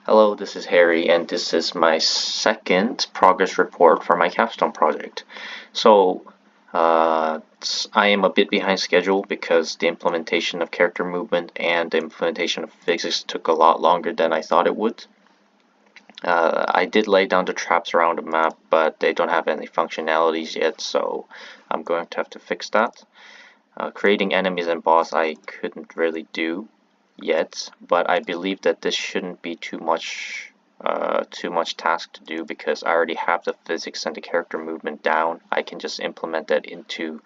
Hello, this is Harry, and this is my second progress report for my capstone project. So, I am a bit behind schedule because the implementation of character movement and the implementation of physics took a lot longer than I thought it would. I did lay down the traps around the map, but they don't have any functionalities yet, so I'm going to have to fix that. Creating enemies and boss I couldn't really do yet, but I believe that this shouldn't be too much task to do because I already have the physics and the character movement down. I can just implement that into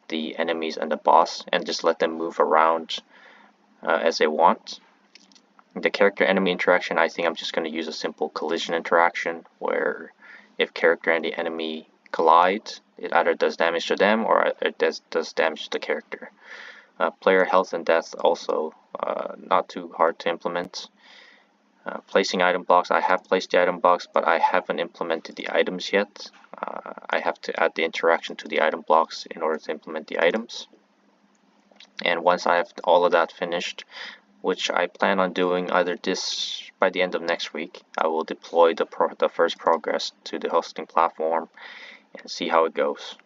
the enemies and the boss and just let them move around as they want. The character enemy interaction, I think I'm just going to use a simple collision interaction where if character and the enemy collide, it either does damage to them or it does damage to the character. Player health and death also not too hard to implement. Placing item blocks, I have placed the item blocks, but I haven't implemented the items yet. I have to add the interaction to the item blocks in order to implement the items. And once I have all of that finished, which I plan on doing either by the end of next week, I will deploy the first progress to the hosting platform and see how it goes.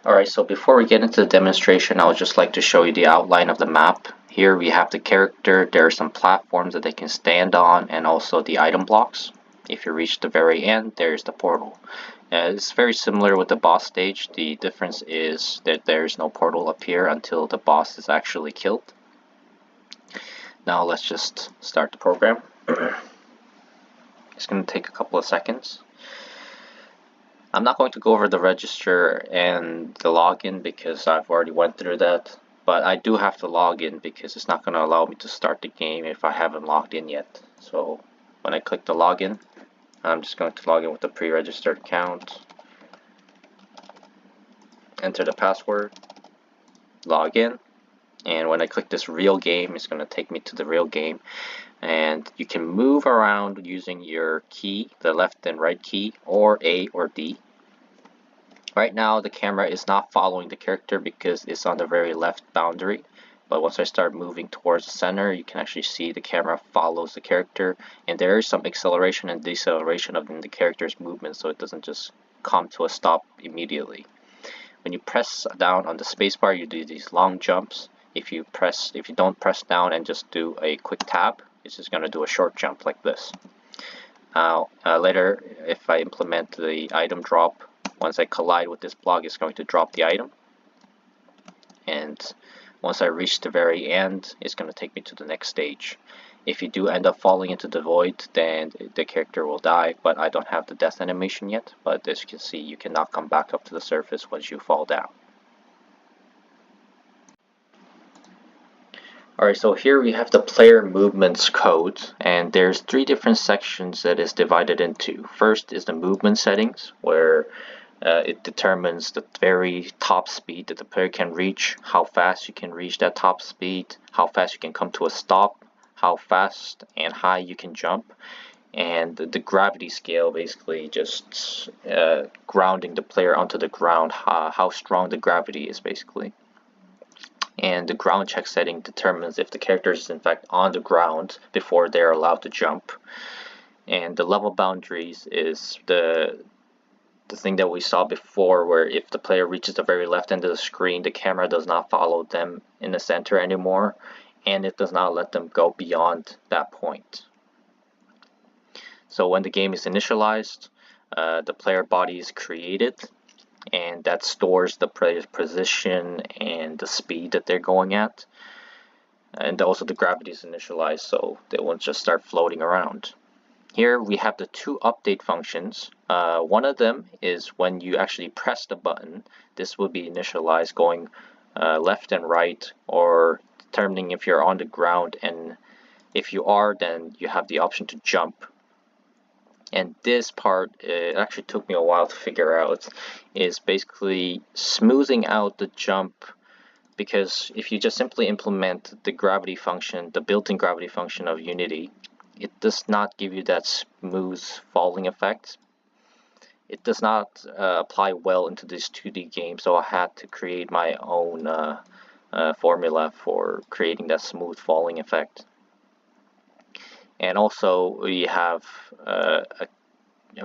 Alright, so before we get into the demonstration, I would just like to show you the outline of the map. Here we have the character, there are some platforms that they can stand on, and also the item blocks. If you reach the very end, there's the portal. It's very similar with the boss stage. The difference is that there's no portal up here until the boss is actually killed. Now let's just start the program. It's going to take a couple of seconds. I'm not going to go over the register and the login because I've already went through that, but I do have to log in because it's not going to allow me to start the game if I haven't logged in yet. So when I click the login, I'm just going to log in with the pre-registered account, enter the password, log in, and when I click this real game, it's going to take me to the real game. And you can move around using your key, the left and right key, or A or D. Right now the camera is not following the character because it's on the very left boundary, but once I start moving towards the center, you can actually see the camera follows the character, and there is some acceleration and deceleration of the character's movement, so it doesn't just come to a stop immediately. When you press down on the spacebar, you do these long jumps. If you don't press down and just do a quick tap, it's just going to do a short jump like this. Now later, if I implement the item drop, once I collide with this block, it's going to drop the item. And once I reach the very end, it's going to take me to the next stage. If you do end up falling into the void, then the character will die, but I don't have the death animation yet. But as you can see, you cannot come back up to the surface once you fall down. Alright, so here we have the player movements code, and there's 3 different sections that is divided into. First is the movement settings, where it determines the very top speed that the player can reach, how fast you can reach that top speed, how fast you can come to a stop, how fast and high you can jump, and the gravity scale, basically just grounding the player onto the ground, how strong the gravity is basically. And the ground check setting determines if the character is in fact on the ground before they're allowed to jump. And the level boundaries is the thing that we saw before, where if the player reaches the very left end of the screen, the camera does not follow them in the center anymore, and it does not let them go beyond that point. So when the game is initialized, the player body is created, and that stores the player's position and the speed that they're going at. And also the gravity is initialized, so they won't just start floating around. Here we have the 2 update functions. One of them is when you actually press the button, this will be initialized going left and right, or determining if you're on the ground, and if you are, then you have the option to jump. And this part, it actually took me a while to figure out, is basically smoothing out the jump, because if you just simply implement the gravity function, the built-in gravity function of Unity, it does not give you that smooth falling effect. It does not apply well into this 2D game, so I had to create my own formula for creating that smooth falling effect. And also we have a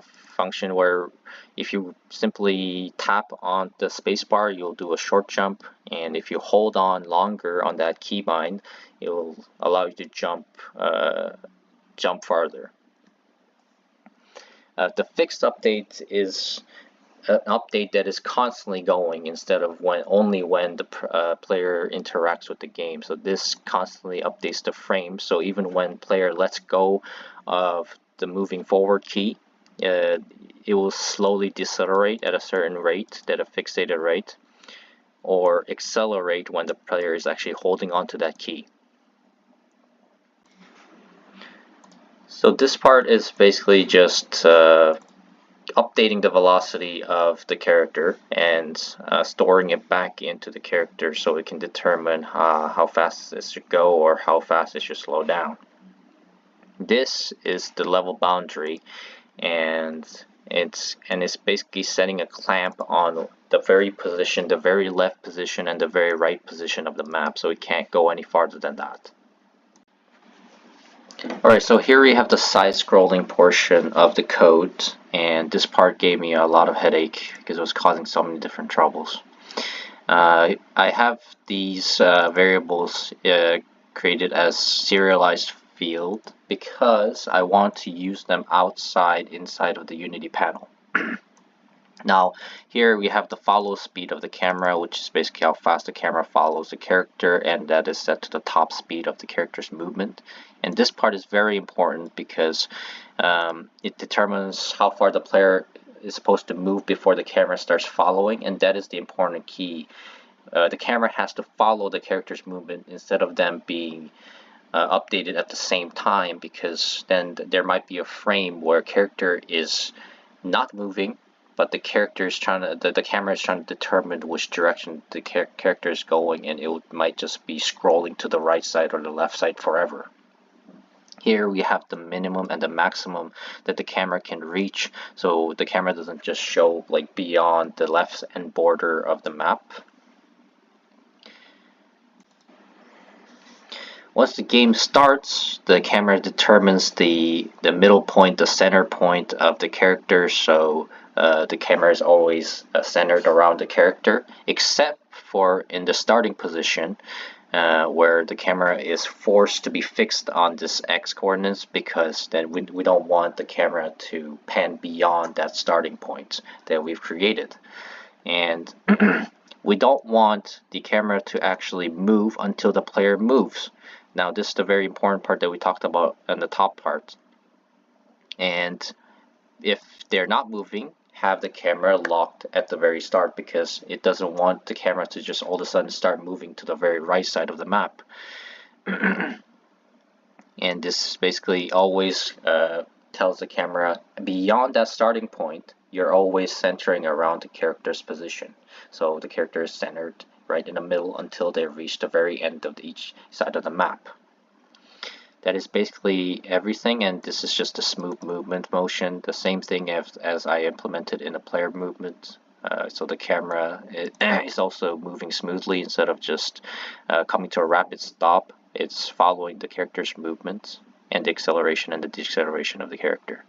function where if you simply tap on the spacebar, you'll do a short jump, and if you hold on longer on that keybind, it will allow you to jump farther. The fixed update is an update that is constantly going instead of only when the player interacts with the game. So this constantly updates the frame. So even when player lets go of the moving forward key, it will slowly decelerate at a certain rate, at a fixated rate, or accelerate when the player is actually holding onto that key. So this part is basically just updating the velocity of the character and storing it back into the character so it can determine how fast it should go or how fast it should slow down. This is the level boundary, and it's basically setting a clamp on the very left position and the very right position of the map, so it can't go any farther than that. Alright, so here we have the side-scrolling portion of the code, and this part gave me a lot of headache because it was causing so many different troubles. I have these variables created as serialized field because I want to use them inside of the Unity panel. Now, here we have the follow speed of the camera, which is basically how fast the camera follows the character, and that is set to the top speed of the character's movement. And this part is very important because it determines how far the player is supposed to move before the camera starts following, and that is the important key. The camera has to follow the character's movement instead of them being updated at the same time, because then there might be a frame where a character is not moving, but the camera is trying to determine which direction the character is going, and it might just be scrolling to the right side or the left side forever. Here we have the minimum and the maximum that the camera can reach, so the camera doesn't just show like beyond the left end border of the map. Once the game starts, the camera determines the middle point, the center point of the character, so the camera is always centered around the character, except for in the starting position, where the camera is forced to be fixed on this X coordinates, because then we don't want the camera to pan beyond that starting point that we've created. And we don't want the camera to actually move until the player moves. Now, this is the very important part that we talked about in the top part. And if they're not moving, have the camera locked at the very start, because it doesn't want the camera to just all of a sudden start moving to the very right side of the map. And this basically always tells the camera beyond that starting point, you're always centering around the character's position. So the character is centered right in the middle until they reach the very end of each side of the map. That is basically everything, and this is just a smooth movement motion, the same thing as I implemented in the player movement. So the camera is also moving smoothly instead of just coming to a rapid stop. It's following the character's movements and the acceleration and the deceleration of the character.